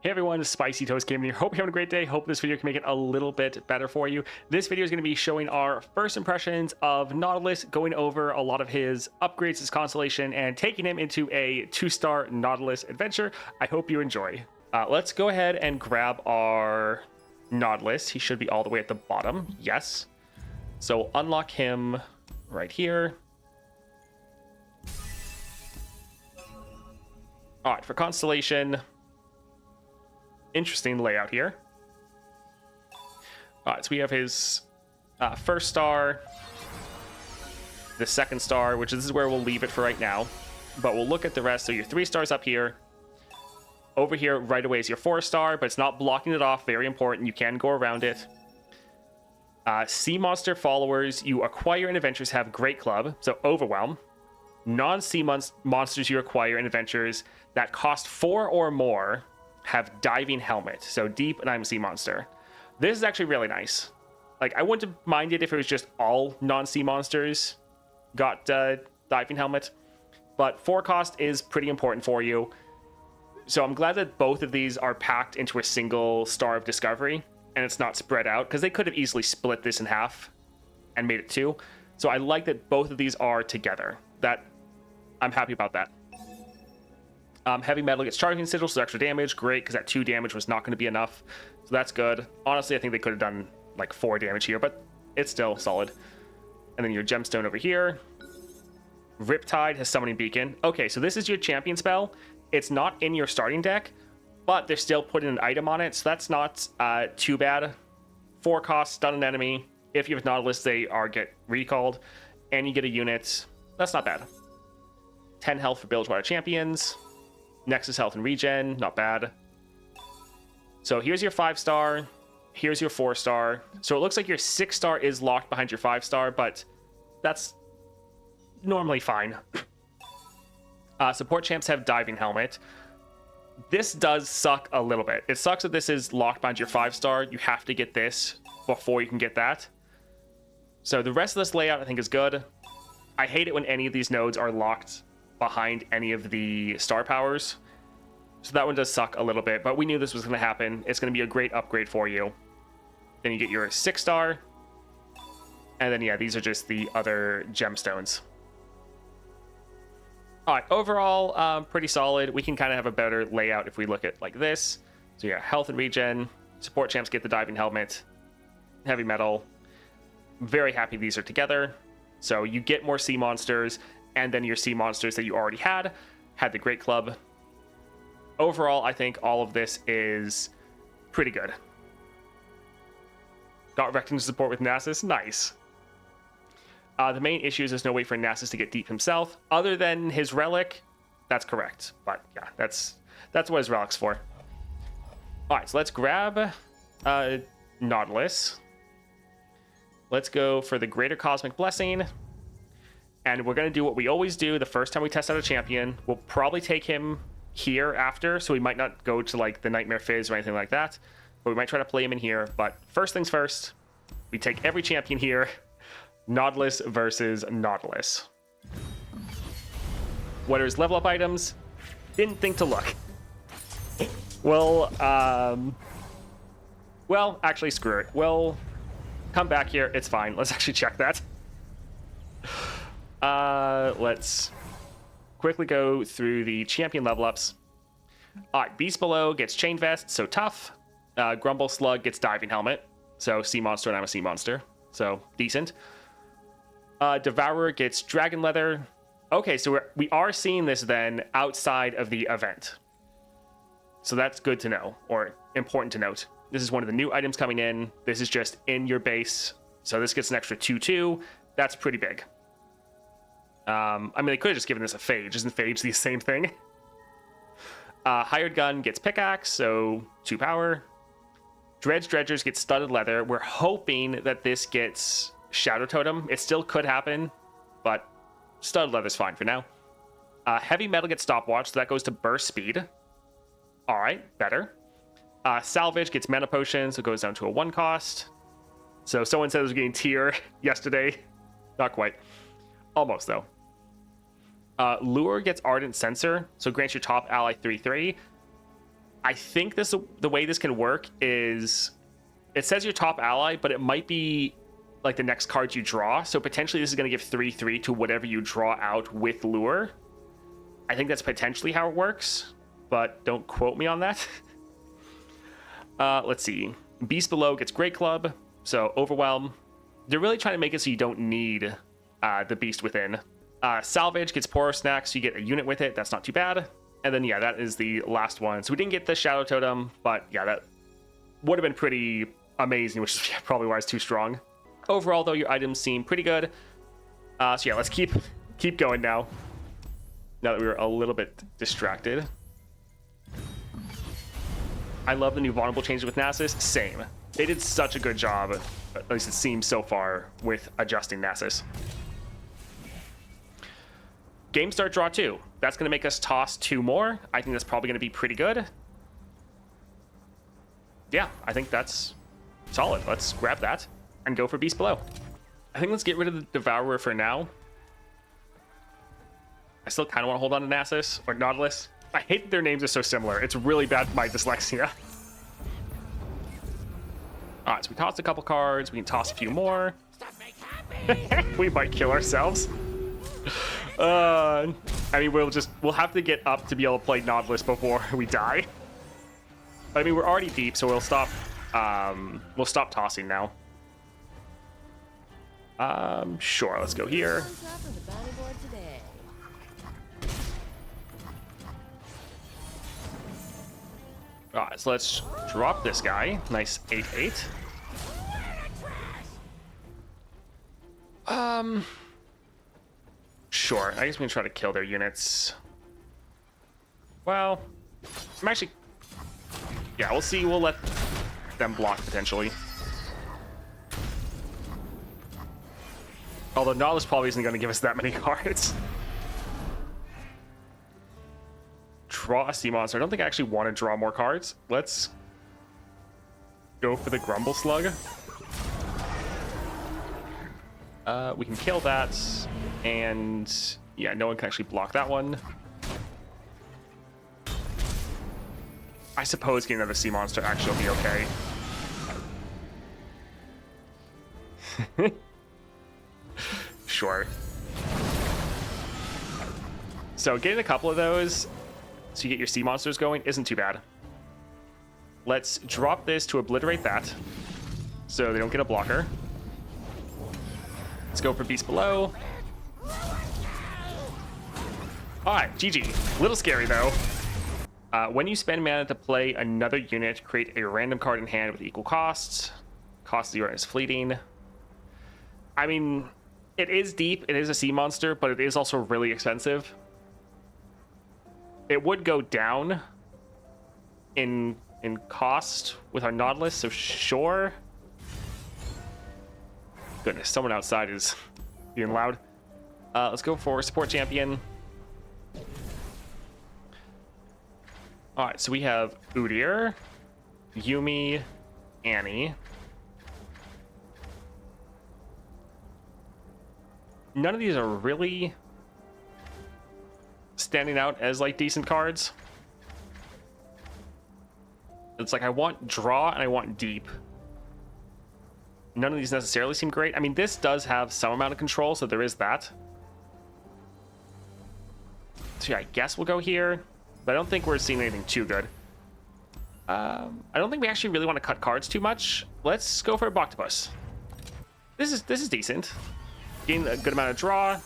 Hey everyone, Spicy Toast Gaming here. Hope you're having a great day. Hope this video can make it a little bit better for you. This video is going to be showing our first impressions of Nautilus, going over a lot of his upgrades, his Constellation, and taking him into a 2-star Nautilus adventure. I hope you enjoy. Let's go ahead and grab our Nautilus. He should be all the way at the bottom. Yes. So we'll unlock him right here. All right, for Constellation... interesting layout here. All right, so we have his first star, the second star, which is where we'll leave it for right now. But we'll look at the rest. So your 3 stars up here. Over here, right away, is your 4-star, but it's not blocking it off. Very important. You can go around it. Sea monster followers you acquire in adventures have Great Club, so Overwhelm. Non-sea monsters you acquire in adventures that cost 4 or more have Diving Helmet, so Deep and I'm a Sea Monster. This is actually really nice. Like, I wouldn't have minded if it was just all non-sea monsters got Diving Helmet, but 4 cost is pretty important for you. So I'm glad that both of these are packed into a single Star of Discovery, and it's not spread out, because they could have easily split this in half and made it 2. So I like that both of these are together. I'm happy about that. Heavy metal gets charging sigil, so extra damage. Great, because that 2 damage was not going to be enough. So that's good. Honestly, I think they could have done like 4 damage here, but it's still solid. And then your gemstone over here. Riptide has summoning beacon. Okay, so this is your champion spell. It's not in your starting deck, but they're still putting an item on it, so that's not too bad. 4 costs, stun an enemy. If you have Nautilus, they get recalled, and you get a unit. That's not bad. 10 health for Bilgewater champions. Nexus health and regen, not bad. So here's your 5-star. Here's your 4-star. So it looks like your 6-star is locked behind your 5-star, but that's normally fine. Support champs have Diving Helmet. This does suck a little bit. It sucks that this is locked behind your 5-star. You have to get this before you can get that. So the rest of this layout I think is good. I hate it when any of these nodes are locked behind any of the star powers. So that one does suck a little bit, but we knew this was going to happen. It's going to be a great upgrade for you. Then you get your 6-star. And then, yeah, these are just the other gemstones. All right, overall, pretty solid. We can kind of have a better layout if we look at like this. So yeah, health and regen. Support champs get the Diving Helmet. Heavy metal. Very happy these are together. So you get more sea monsters, and then your sea monsters that you already had the Great Club. Overall, I think all of this is pretty good. Got Rectin support with Nasus. Nice. The main issue is there's no way for Nasus to get deep himself, other than his Relic. That's correct. But yeah, that's what his Relic's for. All right, so let's grab Nautilus. Let's go for the Greater Cosmic Blessing. And we're going to do what we always do the first time we test out a champion. We'll probably take him here after, so we might not go to like the Nightmare Fizz or anything like that. But we might try to play him in here. But first things first, we take every champion here. Nautilus versus Nautilus. What are his level up items? Didn't think to look. Well, actually, screw it. We'll come back here. It's fine. Let's actually check that. Let's quickly go through the champion level ups. All right, Beast Below gets Chain Vest, so tough. Grumble Slug gets Diving Helmet, so Sea Monster, and I'm a Sea Monster, so decent. Devourer gets Dragon Leather. Okay, so we are seeing this then outside of the event. So that's good to know, or important to note. This is one of the new items coming in. This is just in your base, so this gets an extra 2/2. That's pretty big. I mean, they could have just given this a Phage. Isn't Phage the same thing? Hired Gun gets Pickaxe, so 2 power. Dredgers gets Studded Leather. We're hoping that this gets Shadow Totem. It still could happen, but Studded Leather's fine for now. Heavy Metal gets Stopwatch, so that goes to Burst Speed. All right, better. Salvage gets Mana Potion, so it goes down to a 1 cost. So someone said it was getting tier yesterday. Not quite. Almost, though. Lure gets Ardent Sensor, so grants your top ally 3/3. I think the way this can work is it says your top ally, but it might be like the next card you draw. So potentially this is going to give 3/3 to whatever you draw out with Lure. I think that's potentially how it works, but don't quote me on that. Let's see. Beast Below gets Great Club, so Overwhelm. They're really trying to make it so you don't need the Beast Within. Salvage gets Poro Snack, so you get a unit with it. That's not too bad. And then, yeah, that is the last one. So we didn't get the Shadow Totem, but yeah, that would have been pretty amazing, which is probably why it's too strong. Overall, though, your items seem pretty good. So yeah, let's keep going now. Now that we were a little bit distracted. I love the new vulnerable changes with Nasus. Same. They did such a good job, at least it seems so far, with adjusting Nasus. Game start draw 2. That's going to make us toss 2 more. I think that's probably going to be pretty good. Yeah, I think that's solid. Let's grab that and go for Beast Below. I think let's get rid of the Devourer for now. I still kind of want to hold on to Nasus or Nautilus. I hate that their names are so similar. It's really bad for my dyslexia. All right, so we tossed a couple cards. We can toss a few more. We might kill ourselves. I mean, we'll have to get up to be able to play Nautilus before we die. I mean, we're already deep, so we'll stop tossing now. Sure, let's go here. All right, so let's drop this guy. Nice 8/8. Sure, I guess we can try to kill their units. Well, I'm actually... Yeah, we'll see. We'll let them block, potentially. Although Nautilus probably isn't going to give us that many cards. Draw a sea monster. I don't think I actually want to draw more cards. Let's go for the Grumble Slug. We can kill that, and yeah, no one can actually block that one. I suppose getting another sea monster actually will be okay. Sure. So getting a couple of those so you get your sea monsters going isn't too bad. Let's drop this to obliterate that so they don't get a blocker. Let's go for Beast Below. Alright, GG. Little scary though. When you spend mana to play another unit, create a random card in hand with equal costs. Cost 0 is fleeting. I mean, it is deep, it is a sea monster, but it is also really expensive. It would go down in cost with our Nautilus, so sure. Goodness, someone outside is being loud. Let's go for support champion. All right, so we have Udyr, Yuumi, Annie. None of these are really standing out as like decent cards. It's like I want draw and I want deep. None of these necessarily seem great. I mean, this does have some amount of control, so there is that. So yeah, I guess we'll go here, but I don't think we're seeing anything too good. I don't think we actually really want to cut cards too much. Let's go for a Boctopus. This is decent. Gain a good amount of draw.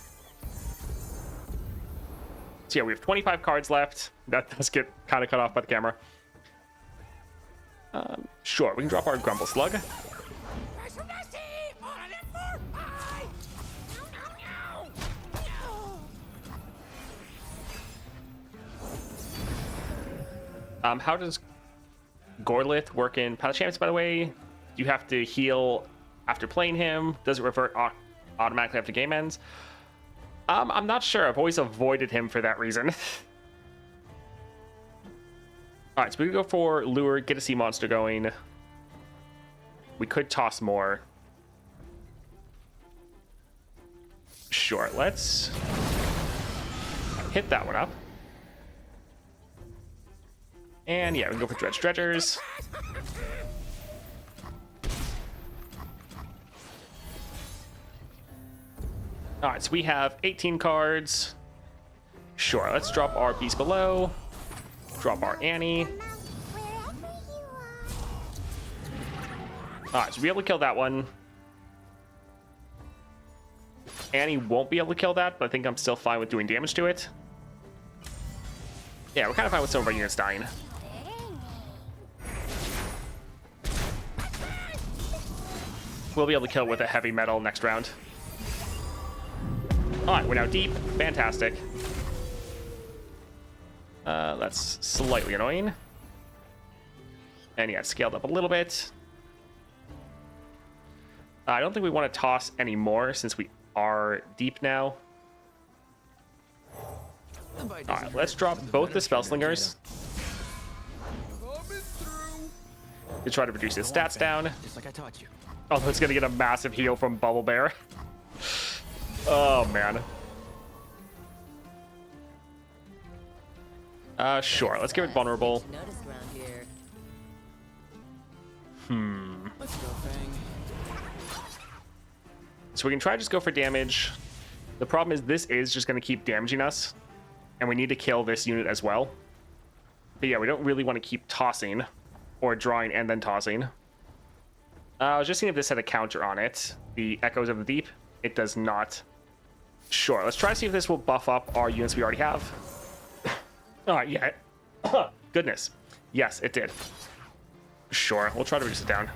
So yeah, we have 25 cards left. That does get kind of cut off by the camera. Sure, we can drop our Grumble Slug. How does Gorlith work in Path of Champions, by the way? Do you have to heal after playing him? Does it revert automatically after game ends? I'm not sure. I've always avoided him for that reason. All right, so we can go for Lure, get a sea monster going. We could toss more. Sure, let's hit that one up. And yeah, we can go for Dredgers. All right, so we have 18 cards. Sure, let's drop our Beast Below. Drop our Annie. All right, so we'll be able to kill that one. Annie won't be able to kill that, but I think I'm still fine with doing damage to it. Yeah, we're kind of fine with some of our units dying. We'll be able to kill it with a heavy metal next round. All right, we're now deep. Fantastic. That's slightly annoying. And yeah, it's scaled up a little bit. I don't think we want to toss anymore since we are deep now. All right, let's drop both the Spell Slingers to try to reduce his stats down. Just like I taught you. Although it's going to get a massive heal from Bubble Bear. Oh, man. Sure. Let's give it vulnerable. Let's go, Fang. So we can try to just go for damage. The problem is this is just going to keep damaging us. And we need to kill this unit as well. But yeah, we don't really want to keep tossing. Or drawing and then tossing. I was just seeing if this had a counter on it. The Echoes of the Deep. It does not. Sure, let's try to see if this will buff up our units we already have. Alright, yeah. Goodness. Yes, it did. Sure, we'll try to reduce it down.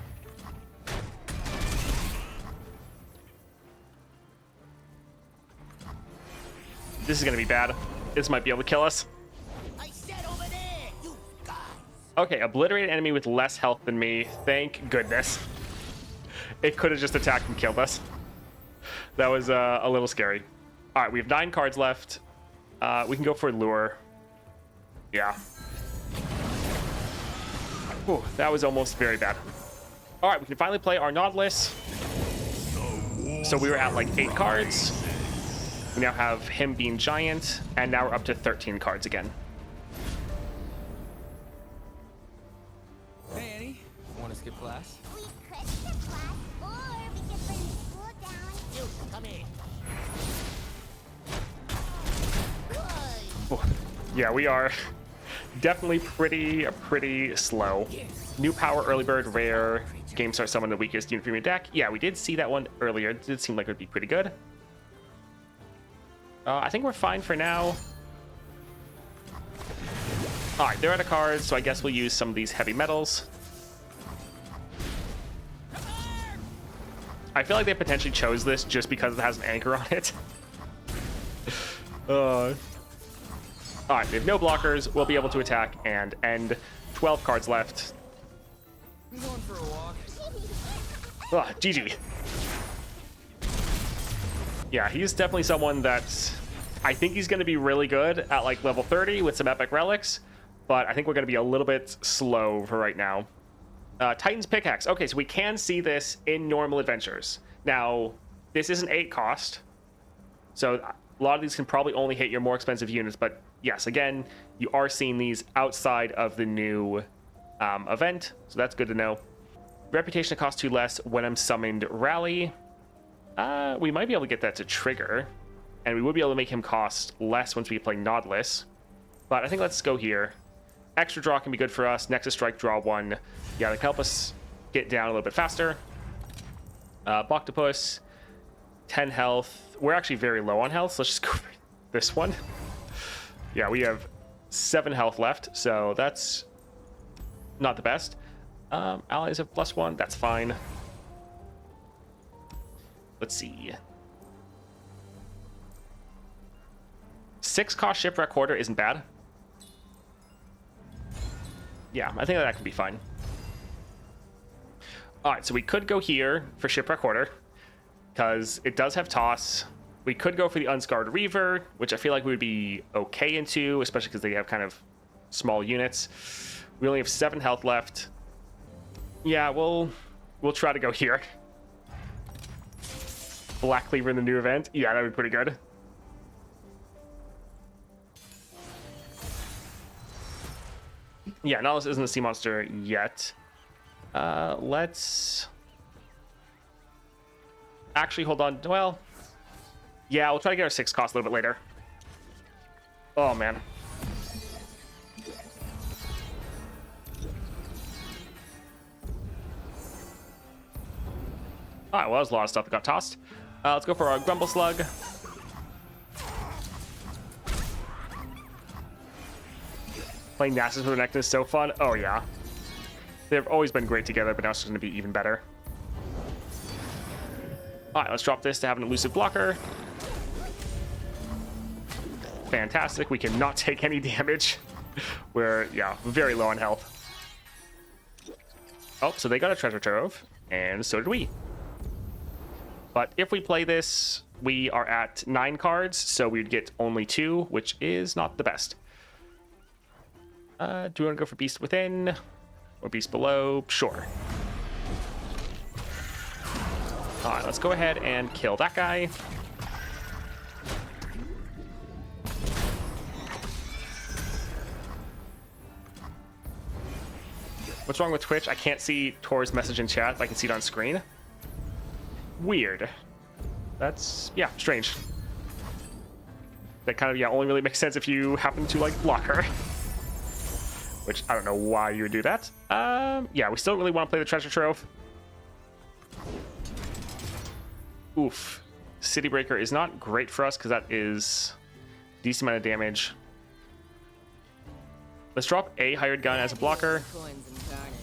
This is going to be bad. This might be able to kill us. I said over there, you guys. Okay, obliterate an enemy with less health than me. Thank goodness. It could have just attacked and killed us. That was a little scary. All right, we have 9 cards left. We can go for Lure. Yeah. Whew, that was almost very bad. All right, we can finally play our Nautilus. So we were at like 8 cards. We now have him being giant, and now we're up to 13 cards again. Hey, Annie. Want to skip class? We could skip class, or we could bring school down. You, come in. Oh, yeah, we are definitely pretty slow. New power, early bird, rare. Game start summon the weakest unit from your deck. Yeah, we did see that one earlier. It did seem like it would be pretty good. I think we're fine for now. All right, they're out of cards, so I guess we'll use some of these heavy metals. I feel like they potentially chose this just because it has an anchor on it. All right, we have no blockers. We'll be able to attack and end. 12 cards left. I'm going for a walk. GG. Yeah, he's definitely someone that I think he's going to be really good at like level 30 with some epic relics, but I think we're going to be a little bit slow for right now. Titan's Pickaxe. Okay, so we can see this in normal adventures. Now, this is an 8 cost, so a lot of these can probably only hit your more expensive units, but yes, again, you are seeing these outside of the new event, so that's good to know. Reputation costs 2 less when I'm summoned Rally. We might be able to get that to trigger, and we would be able to make him cost less once we play Nautilus. But I think let's go here. Extra draw can be good for us. Nexus Strike, draw 1. Yeah, that can help us get down a little bit faster. Boctopus, 10 health. We're actually very low on health, so let's just go for this one. Yeah, we have 7 health left, so that's not the best. Allies have +1, that's fine. Let's see. 6 cost Shipwreck Hoarder isn't bad. Yeah, I think that could be fine. All right, so we could go here for Shipwreck Hoarder because it does have toss. We could go for the Unscarred Reaver, which I feel like we would be okay into, especially because they have kind of small units. We only have 7 health left. Yeah, we'll try to go here. Black Cleaver in the new event. Yeah, that would be pretty good. Yeah, Nautilus isn't a sea monster yet. Let's actually hold on. Well, yeah, we'll try to get our 6 cost a little bit later. Oh man. All right, well, there's a lot of stuff that got tossed. Let's go for our Grumble Slug. Playing Nasus with Renekton is so fun. Oh, yeah. They've always been great together, but now it's going to be even better. All right, let's drop this to have an elusive blocker. Fantastic. We cannot take any damage. We're, yeah, very low on health. Oh, so they got a treasure trove, and so did we. But if we play this, we are at 9 cards, so we'd get only 2, which is not the best. Do we want to go for Beast Within or Beast Below? Sure. All right, let's go ahead and kill that guy. What's wrong with Twitch? I can't see Tor's message in chat, but I can see it on screen. Weird. That's, yeah, strange. That kind of, yeah, only really makes sense if you happen to, like, block her. Which, I don't know why you would do that. Yeah, we still really want to play the treasure trove. Oof. City Breaker is not great for us because that is a decent amount of damage. Let's drop a hired gun as a blocker. Coins and carnage.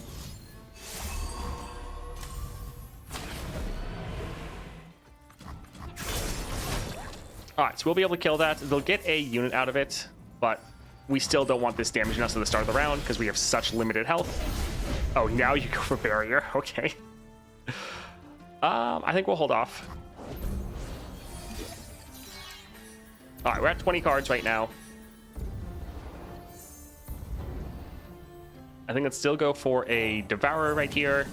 Alright, so we'll be able to kill that. They'll get a unit out of it, but we still don't want this damaging us at the start of the round because we have such limited health. Oh, now you go for barrier. Okay. I think we'll hold off. Alright, we're at 20 cards right now. I think let's still go for a Devourer right here.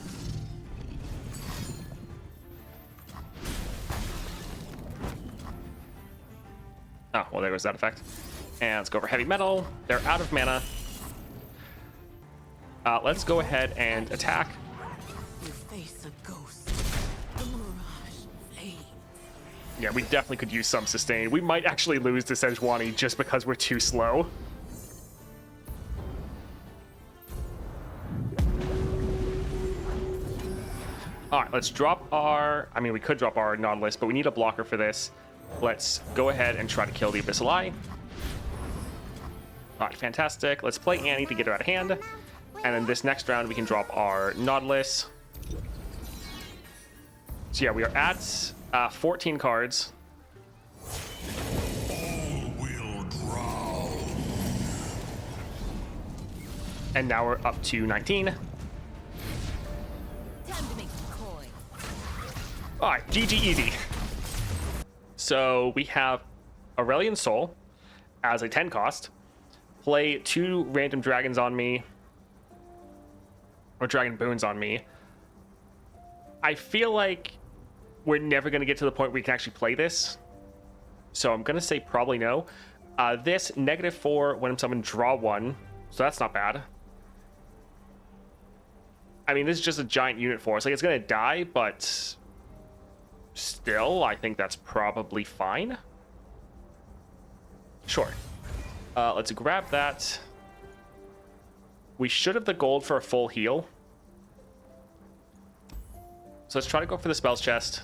Oh, well, there goes that effect. And let's go for Heavy Metal. They're out of mana. Let's go ahead and attack. You face a ghost. The mirage fades. Yeah, we definitely could use some sustain. We might actually lose to Sejuani just because we're too slow. All right, let's drop our... I mean, we could drop our Nautilus, but we need a blocker for this. Let's go ahead and try to kill the Abyssal Eye. All right, fantastic. Let's play Annie to get her out of hand. And then this next round, we can drop our Nautilus. So yeah, we are at 14 cards. And now we're up to 19. Time to make some coin. All right, GG easy. So we have Aurelian Soul as a 10 cost. Play 2 random dragons on me. Or dragon boons on me. I feel like we're never going to get to the point where we can actually play this. So I'm going to say probably no. This, -4 when I'm summoned, draw 1. So that's not bad. I mean, this is just a giant unit for us. Like, it's going to die, but still, I think that's probably fine. Sure. Let's grab that. We should have the gold for a full heal. So let's try to go for the spells chest.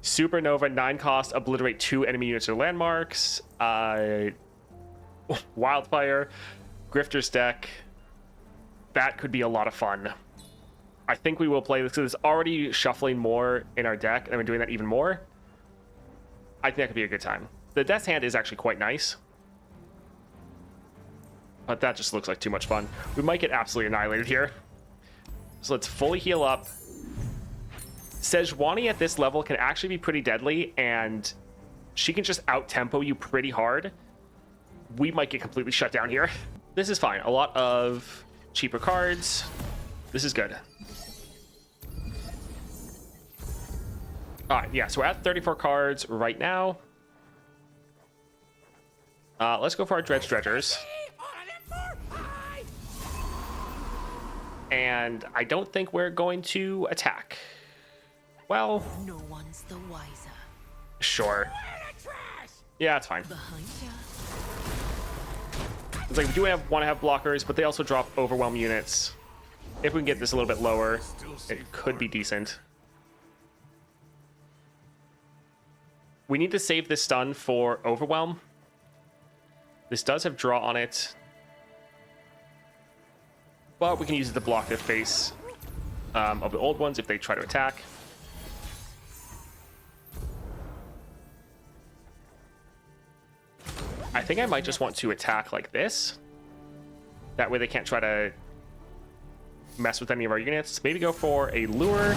Supernova, 9 cost, obliterate 2 enemy units or landmarks. Wildfire, Grifter's deck. That could be a lot of fun. I think we will play this because it's already shuffling more in our deck, and we're doing that even more. I think that could be a good time. The Death's Hand is actually quite nice. But that just looks like too much fun. We might get absolutely annihilated here. So let's fully heal up. Sejuani at this level can actually be pretty deadly, and she can just out-tempo you pretty hard. We might get completely shut down here. This is fine. A lot of cheaper cards. This is good. All right, yeah, so we're at 34 cards right now. Let's go for our Dredgers. And I don't think we're going to attack. Well, No one's the wiser. sure. Yeah, it's fine. Behind ya. It's like we do want to have blockers, but they also drop overwhelm units. If we can get this a little bit lower, it could be decent. We need to save this stun for overwhelm. This does have draw on it, but we can use it to block the face of the old ones if they try to attack. I think I might just want to attack like this. That way they can't try to mess with any of our units. Maybe go for a lure.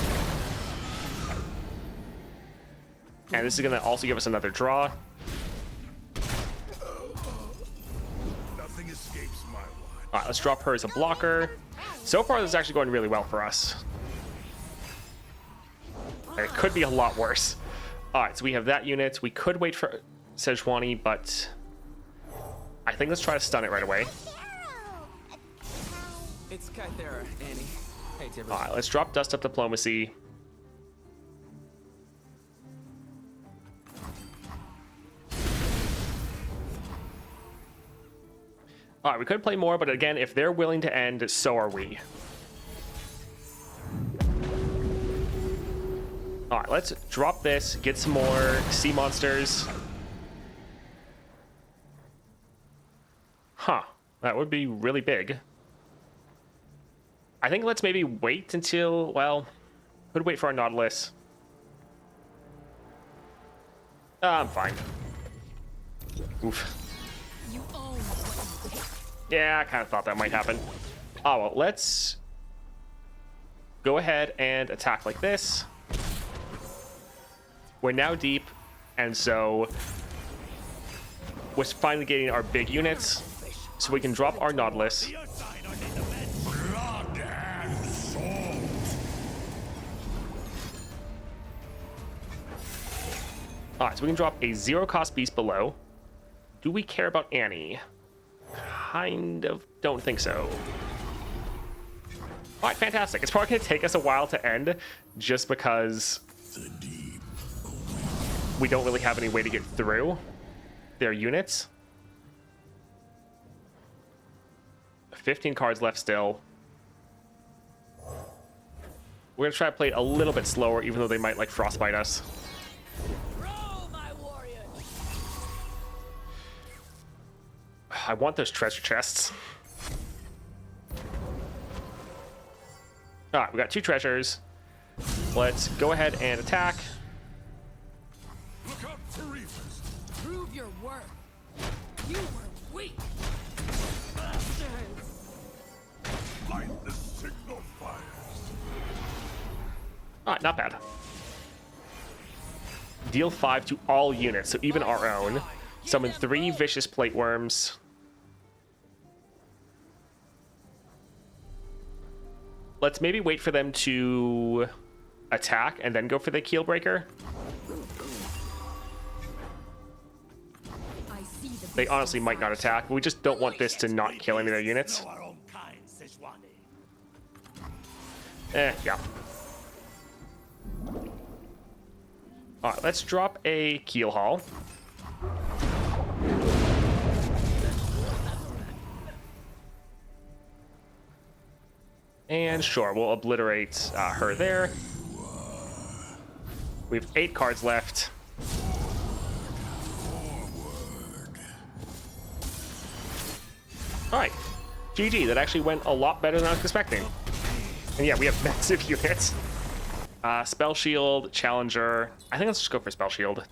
And this is going to also give us another draw. Nothing escapes my watch. All right, let's drop her as a blocker. So far, this is actually going really well for us. And it could be a lot worse. All right, so we have that unit. We could wait for Sejuani, but I think let's try to stun it right away. It's Kythera, Annie. Hey, Tibbers. All right, let's drop Dust Up Diplomacy. All right, we could play more, but again, if they're willing to end, so are we. All right, let's drop this, get some more sea monsters. Huh, that would be really big. I think let's maybe wait until, well, could wait for our Nautilus. I'm fine. Oof. You own what you take. Yeah, I kind of thought that might happen. Oh, well, let's go ahead and attack like this. We're now deep, and so we're finally getting our big units, so we can drop our Nautilus. Blood and salt. All right, so we can drop a zero-cost beast below. Do we care about Annie? Kind of don't think so. All right, fantastic. It's probably going to take us a while to end just because we don't really have any way to get through their units. 15 cards left still. We're going to try to play it a little bit slower, even though they might like frostbite us. Roll, my warrior. I want those treasure chests. All right, we got 2 treasures. Let's go ahead and attack. Look out for reasons. Prove your worth. You were weak. Bastards. Light the signal fires. All right, not bad. Deal 5 to all units, so even our own. Summon 3 vicious plate worms. Let's maybe wait for them to attack and then go for the keel breaker. I see the They honestly might not attack, but we just don't want this to not kill any of their units. Our own kind, Sejuani. Yeah. All right, let's drop a keel haul. And sure, we'll obliterate her there. We have 8 cards left. All right, GG. That actually went a lot better than I was expecting. And yeah, we have massive units. Spell Shield, Challenger. I think let's just go for Spell Shield.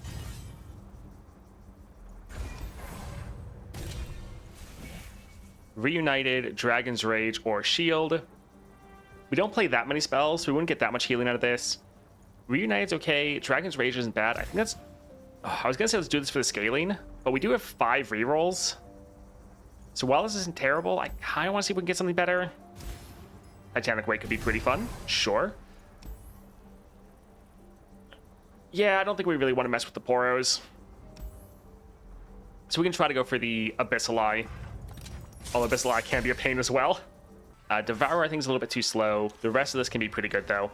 Reunited, Dragon's Rage, or Shield. We don't play that many spells, so we wouldn't get that much healing out of this. Reunited's okay. Dragon's Rage isn't bad. I think that's... I was going to say let's do this for the scaling, but we do have 5 rerolls. So while this isn't terrible, I kind of want to see if we can get something better. Titanic Way could be pretty fun. Sure. Yeah, I don't think we really want to mess with the Poros. So we can try to go for the Abyssal Eye. Although Abyssal Eye can be a pain as well. Devour, I think, is a little bit too slow. The rest of this can be pretty good, though.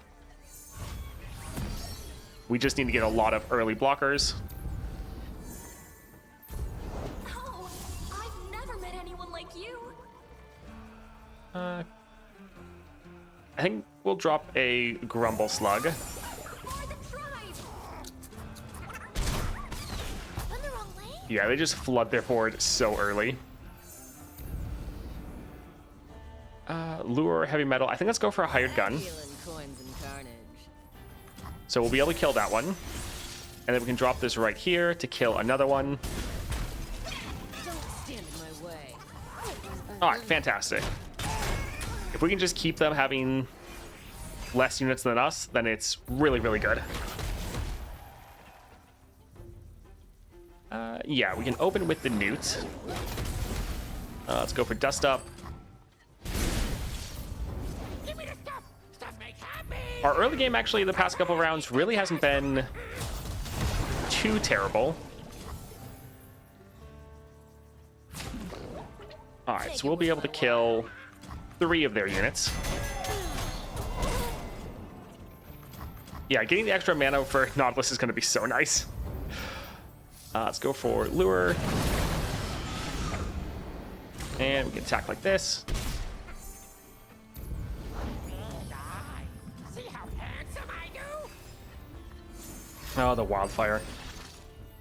We just need to get a lot of early blockers. Oh, I've never met anyone like you. I think we'll drop a Grumble Slug. Or the tribe. Run the wrong way? Yeah, they just flood their board so early. Lure, heavy metal. I think let's go for a hired gun. Feeling coins and carnage. So we'll be able to kill that one. And then we can drop this right here to kill another one. Don't stand in my way. All right, fantastic. If we can just keep them having less units than us, then it's really, really good. Yeah, we can open with the Newt. Let's go for Dust Up. Give me the stuff! Stuff makes happy! Our early game, actually, the past couple rounds really hasn't been too terrible. All right, so we'll be able to kill 3 of their units. Yeah, getting the extra mana for Nautilus is going to be so nice. Let's go for Lure. And we can attack like this. See how handsome I do? Oh, the Wildfire.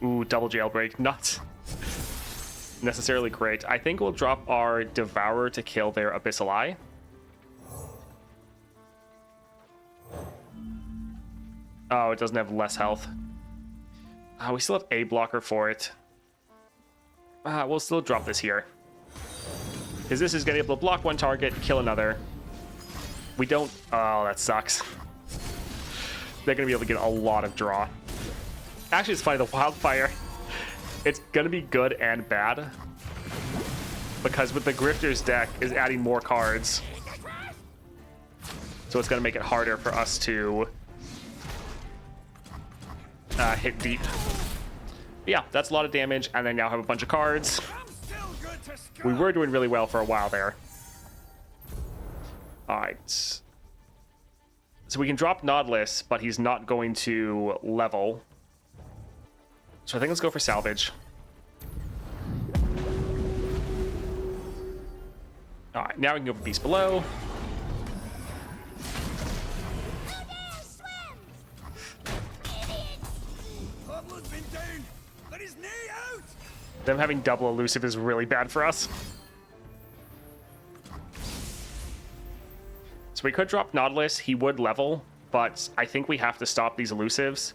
Ooh, double Jailbreak. Not necessarily great. I think we'll drop our Devourer to kill their Abyssal Eye. Oh, it doesn't have less health. We still have a blocker for it. We'll still drop this here. Because this is going to be able to block one target, kill another. We don't... Oh, that sucks. They're going to be able to get a lot of draw. Actually, it's funny, the Wildfire, it's going to be good and bad. Because with the Grifter's deck is adding more cards. So it's going to make it harder for us to hit deep. But yeah, that's a lot of damage, and then now have a bunch of cards. We were doing really well for a while there. All right. So we can drop Nautilus, but he's not going to level. So I think let's go for salvage. All right, now we can go for Beast Below. Them having double elusive is really bad for us. So we could drop Nautilus. He would level, but I think we have to stop these elusives.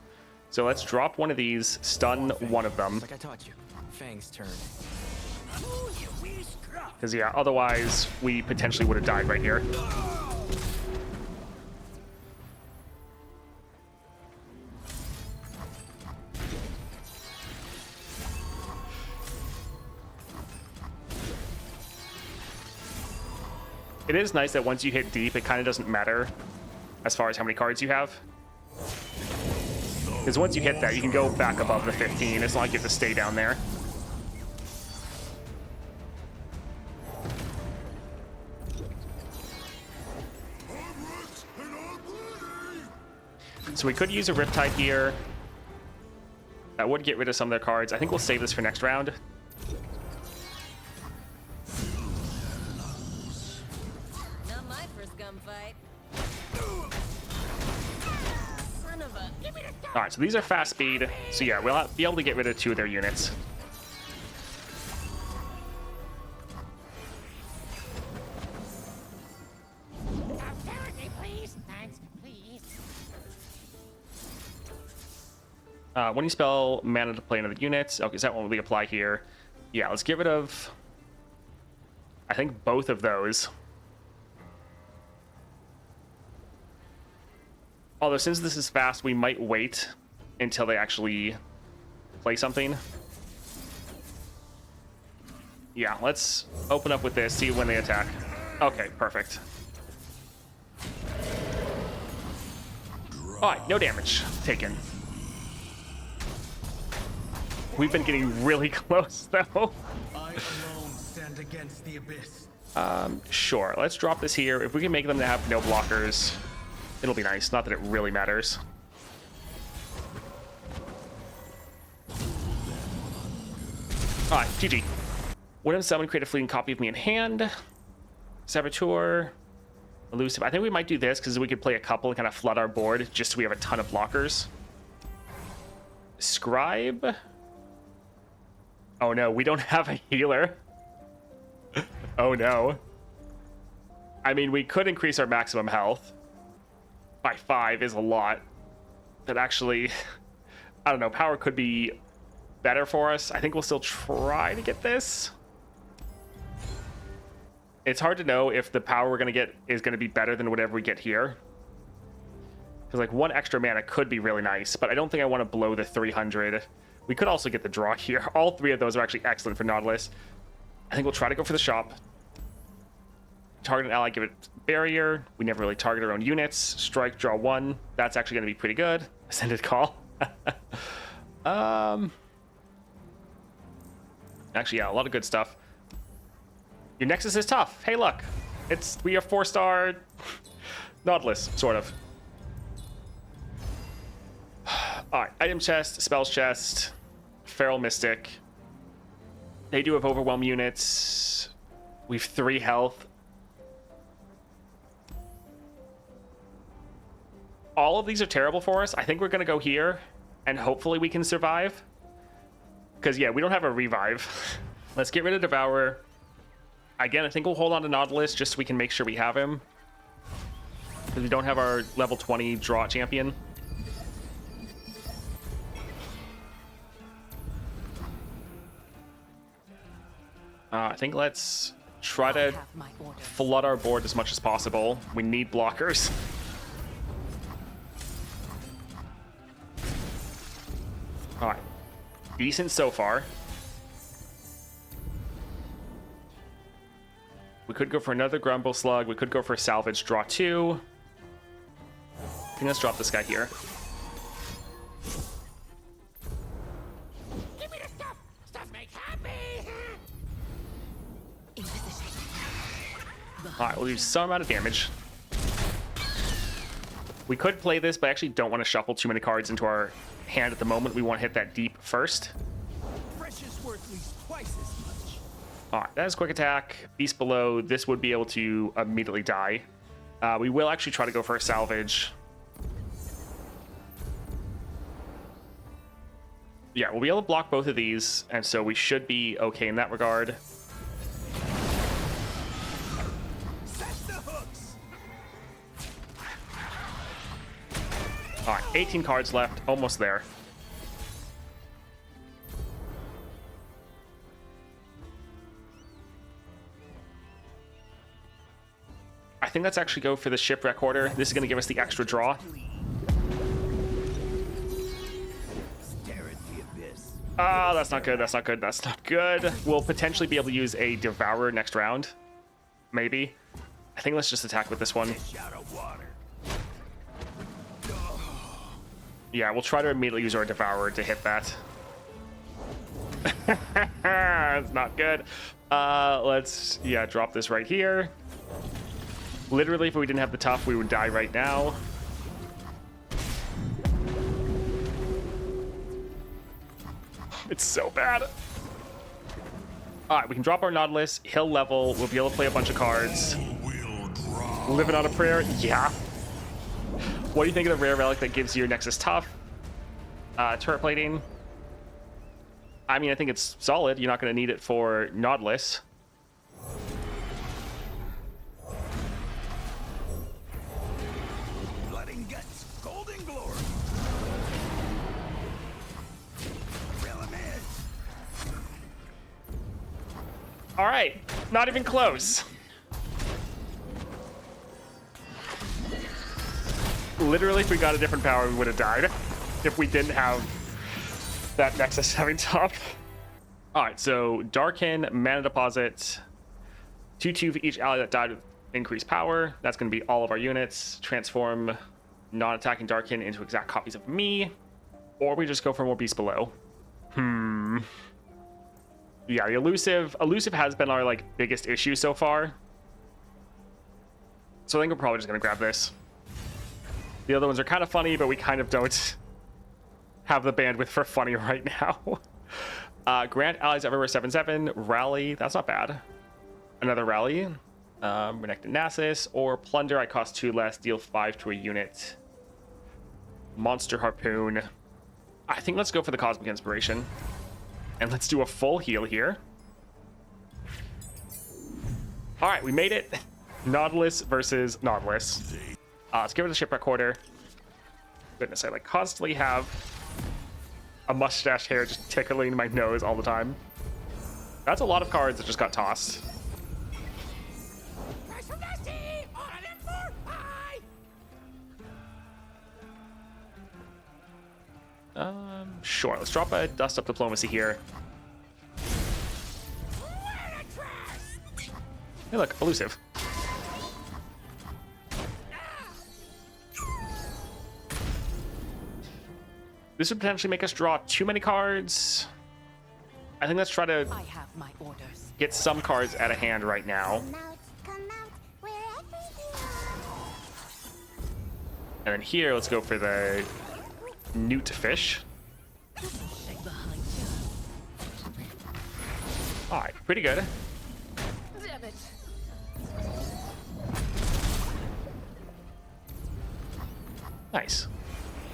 So let's drop one of these, stun one of them. Like I taught you. Fang's turn. Because, yeah, otherwise we potentially would have died right here. It is nice that once you hit deep, it kind of doesn't matter as far as how many cards you have. Because once you hit that, you can go back above the 15. It's not like you have to stay down there. So we could use a Riptide here. That would get rid of some of their cards. I think we'll save this for next round. Not my first gunfight. Son of a... Give me the All right, so these are fast speed. So yeah, we'll be able to get rid of 2 of their units. Please, thanks, please. When you spell mana to play another unit. Okay, so that won't really apply here. Yeah, let's get rid of, I think, both of those. Although since this is fast, we might wait until they actually play something. Yeah, let's open up with this, see when they attack. Okay, perfect. All right, no damage taken. We've been getting really close, though. I alone stand against the abyss. Sure, let's drop this here. If we can make them to have no blockers, it'll be nice. Not that it really matters. Alright, GG. Wooden summon, create a fleeting copy of me in hand. Saboteur. Elusive. I think we might do this because we could play a couple and kind of flood our board just so we have a ton of blockers. Scribe. Oh no, we don't have a healer. Oh no. I mean, we could increase our maximum health by 5 is a lot. But actually, I don't know, power could be better for us. I think we'll still try to get this. It's hard to know if the power we're going to get is going to be better than whatever we get here. Because like 1 extra mana could be really nice, but I don't think I want to blow the 300. We could also get the draw here. All 3 of those are actually excellent for Nautilus. I think we'll try to go for the shop. Target an ally, give it barrier. We never really target our own units. Strike, draw 1. That's actually going to be pretty good. Ascended call. Actually, yeah, a lot of good stuff. Your Nexus is tough. Hey, look. We are 4-star Nautilus, sort of. Alright, item chest, spells chest, Feral Mystic. They do have overwhelm units. We have 3 health. All of these are terrible for us. I think we're going to go here, and hopefully we can survive. Because, yeah, we don't have a revive. Let's get rid of Devourer. Again, I think we'll hold on to Nautilus just so we can make sure we have him. Because we don't have our level 20 draw champion. I think let's try to flood our board as much as possible. We need blockers. Alright. Decent so far. We could go for another Grumble Slug. We could go for a Salvage, draw 2. I think let's drop this guy here. Give me the stuff! Stuff makes happy! In position. Alright, we'll do some amount of damage. We could play this, but I actually don't want to shuffle too many cards into our hand at the moment. We want to hit that deep first. Precious worth at least twice as much. Alright, that is quick attack. Beast below. This would be able to immediately die. We will actually try to go for a salvage. Yeah, we'll be able to block both of these, and so we should be okay in that regard. Set the hooks. Alright, 18 cards left. Almost there. I think let's actually go for the Shipwreck Order. This is going to give us the extra draw. Stare at the abyss. Ah, that's not good. That's not good. That's not good. We'll potentially be able to use a Devourer next round. Maybe. I think let's just attack with this one. Out of water. Yeah, we'll try to immediately use our Devourer to hit that. It's not good. Let's, yeah, drop this right here. Literally, if we didn't have the tough, we would die right now. It's so bad. Alright, we can drop our Nautilus, he'll level, we'll be able to play a bunch of cards. Living on a prayer? Yeah. What do you think of the rare relic that gives you your Nexus tough? Turret plating. I mean, I think it's solid. You're not going to need it for Nautilus. Blood and guts. Golden glory. Reel 'em in. All right, not even close. Literally, if we got a different power, we would have died. If we didn't have that Nexus having top. All right, so Darkin, Mana Deposit, 2/2 for each ally that died with increased power. That's going to be all of our units. Transform non-attacking Darkin into exact copies of me. Or we just go for more Beast Below. Yeah, the elusive has been our like biggest issue so far. So I think we're probably just gonna grab this. The other ones are kind of funny, but we kind of don't have the bandwidth for funny right now. Grant allies everywhere 7/7. Rally, that's not bad. Another rally. Renekton Nasus or Plunder. I cost 2 less, deal 5 to a unit. Monster Harpoon. I think let's go for the Cosmic Inspiration. And let's do a full heal here. Alright, we made it. Nautilus versus Nautilus. Let's give it a shipwreck order. Goodness, I like constantly have a mustache hair just tickling my nose all the time. That's a lot of cards that just got tossed. Sure, let's drop a Dust Up Diplomacy here. Hey look, elusive. This would potentially make us draw too many cards. I think let's try to I have my orders. get some cards out of hand right now. Come out, wherever you are. And then here, let's go for the Newt Fish. Shake behind you. All right, pretty good. Damn it. Nice.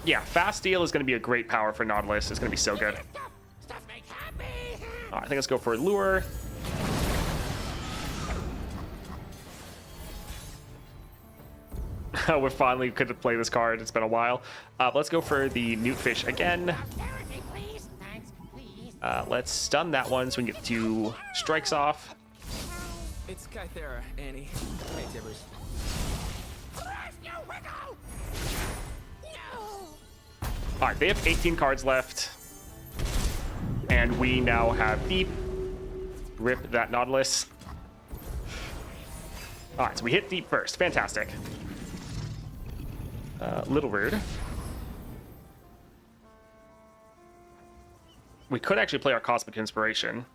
Yeah, fast deal is going to be a great power for Nautilus. It's going to be so good. Stuff makes happy. All right, I think let's go for Lure. We finally could play this card. It's been a while. Let's go for the Newt Fish again. Please. Thanks, please. Let's stun that one so we can get 2 strikes off. It's Kythera, Annie. Hey, Tibbers. All right, they have 18 cards left. And we now have Deep. Rip that Nautilus. All right, so we hit Deep first. Fantastic. Little rude. We could actually play our Cosmic Inspiration.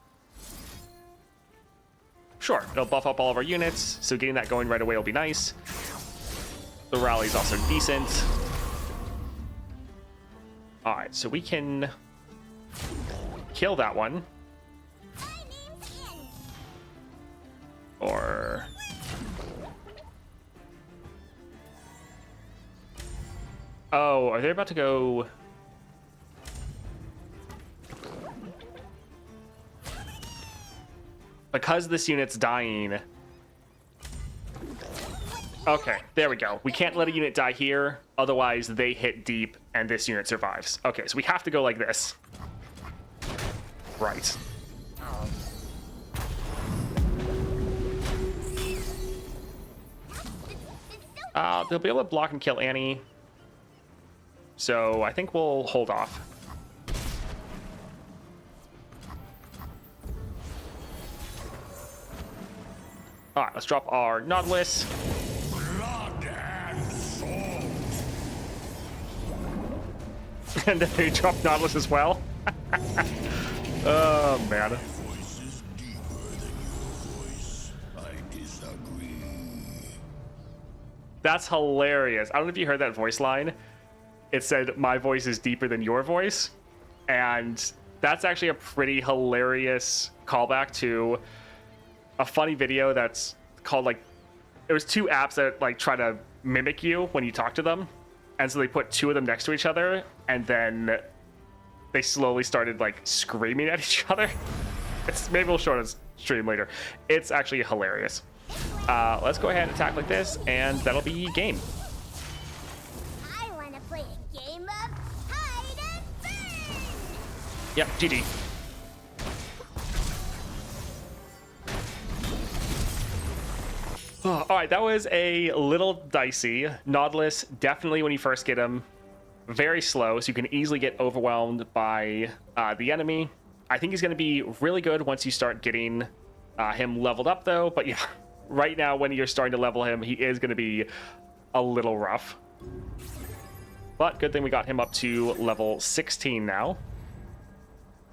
Sure, it'll buff up all of our units, so getting that going right away will be nice. The rally's also decent. All right, so we can kill that one. Or... Oh, are they about to go... Because this unit's dying... Okay, there we go. We can't let a unit die here, otherwise they hit deep and this unit survives. Okay, so we have to go like this. Right. They'll be able to block and kill Annie. So I think we'll hold off. All right, let's drop our Nautilus. Blood and salt. And then they drop Nautilus as well. Oh, man. Voice is deeper than your voice. I disagree. That's hilarious. I don't know if you heard that voice line. It said, my voice is deeper than your voice. And that's actually a pretty hilarious callback to a funny video that's called, like, it was 2 apps that, like, try to mimic you when you talk to them. And so they put 2 of them next to each other, and then they slowly started, like, screaming at each other. Maybe we'll show it on stream later. It's actually hilarious. Let's go ahead and attack like this, and that'll be game. I want to play a game of hide and seek. Yep, GG. Oh, all right, that was a little dicey. Nautilus, definitely when you first get him, very slow, so you can easily get overwhelmed by the enemy. I think he's going to be really good once you start getting him leveled up, though. But yeah, right now when you're starting to level him, he is going to be a little rough. But good thing we got him up to level 16 now.